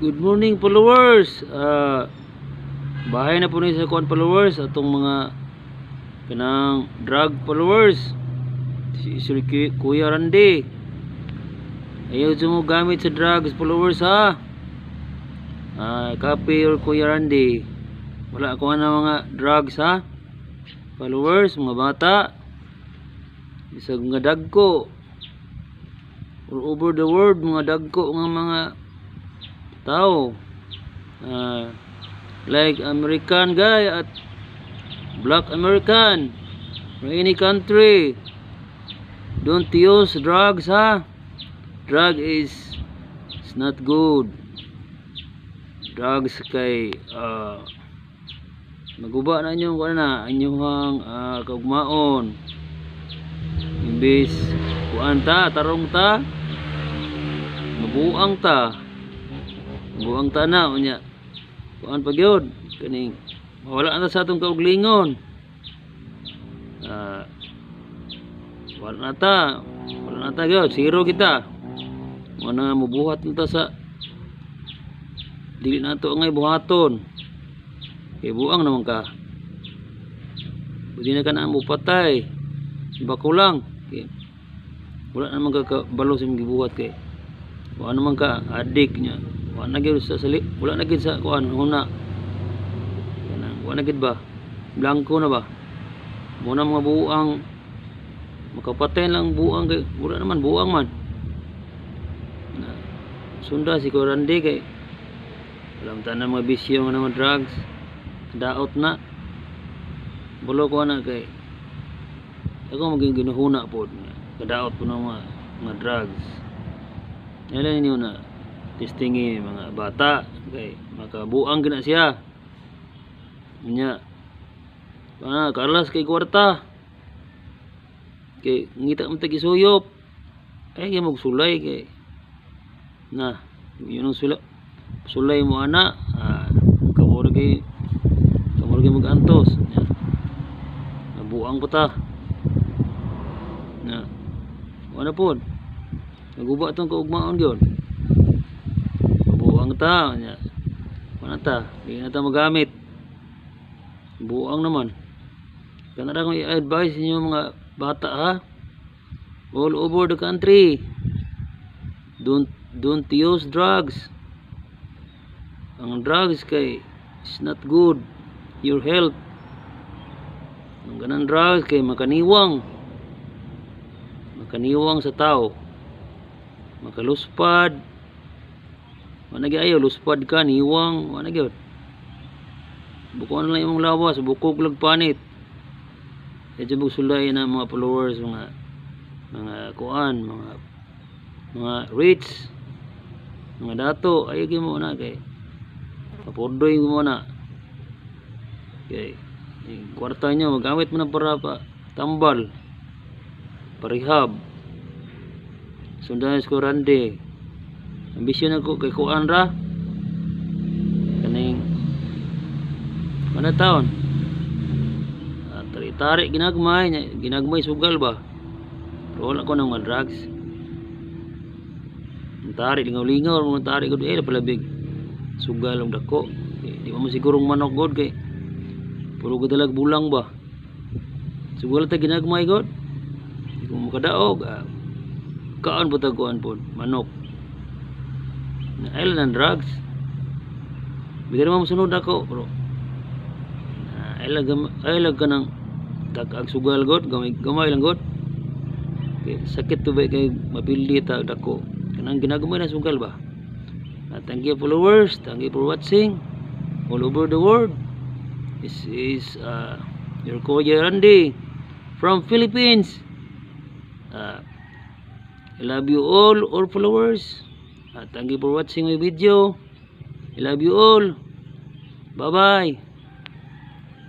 Good morning followers. Bahay na po ni sa kuan followers atong mga kanang drug followers. Si Kuya Randy. Ayaw mo gamit sa drugs followers ha. Copy or Kuya Randy. Wala ko na mga drugs ha. Followers, mga bata. Isag nga dagko. All over the world mga dagko nga mga tao. Like American guy at Black American or any country, don't use drugs ha. Drug is not good. Drugs kay maguba na inyong kuan na inyong kaugmaon. Imbis kuan ta tarong ta mabuang ta buang tanaw nya kuan pagyod kaning mawala na sa atong kauglingon. Wala na ta gyud zero kita mana mubuhat na ta sa dili na to ngay buhaton kay buang naman ka pwede na ka na mupatay bako lang kay wala naman ka balo sa mga gibuhat kay wala naman ka adik nya wala na gid sa sali wala na gid sa kuan huna kanang wala na gid ba blanco na ba muna mga buang makapatay lang buang kay wala naman buang man sunda si Kuya Randy kay alam ta na mga bisyo nga mga drugs daot na bulo ko na kay ako maging ginuhuna pod kadaot po ng mga drugs nila ninyo na testingi mga bata kay makabuang gina siya nya kalas kay kwarta kay ngita man tagi suyop ay gyud sulay kay na yun ang sulay mo ana kamurgi mag-antos nabuang pa ta na wala po naguba itong kaugmaon yun buang ta nya wala ta di na ta magamit buang naman kanara kong i-advise ninyo mga bata ha all over the country don't use drugs. Ang drugs kay is not good your health. Ang ganang drugs kay makaniwang sa tao makaluspad wala ayaw luspad ka niwang wala gyud bukuan lang imong lawas bukog lag panit kay jud sulay na mga followers mga kuan mga rich mga dato ayaw gyud mo na kay kapodoy mo na kay kwarta nyo magamit mo na para pa tambal parihab sundan ko Randy ambisyon ako kay kuan ra kaning mana taon tarik ginagmay sugal ba pero wala ko ng mga drugs tarik lingaw-lingaw mga tarik ko palabig sugal ang dako di mo sigurong manok god kay puro gadalag bulang ba sugal ta ginagmay god kung makadaog kaan po taguan po manok na island drugs bigyan mo sunod ako bro ilag ka ng tagag sugal god gamay lang god okay, sakit to ba kay mapili ta dako kanang ginagmay na sugal ba thank you followers, thank you for watching all over the world. This is your Kuya Randy from Philippines. I love you all followers. Thank you for watching my video. I love you all. Bye bye.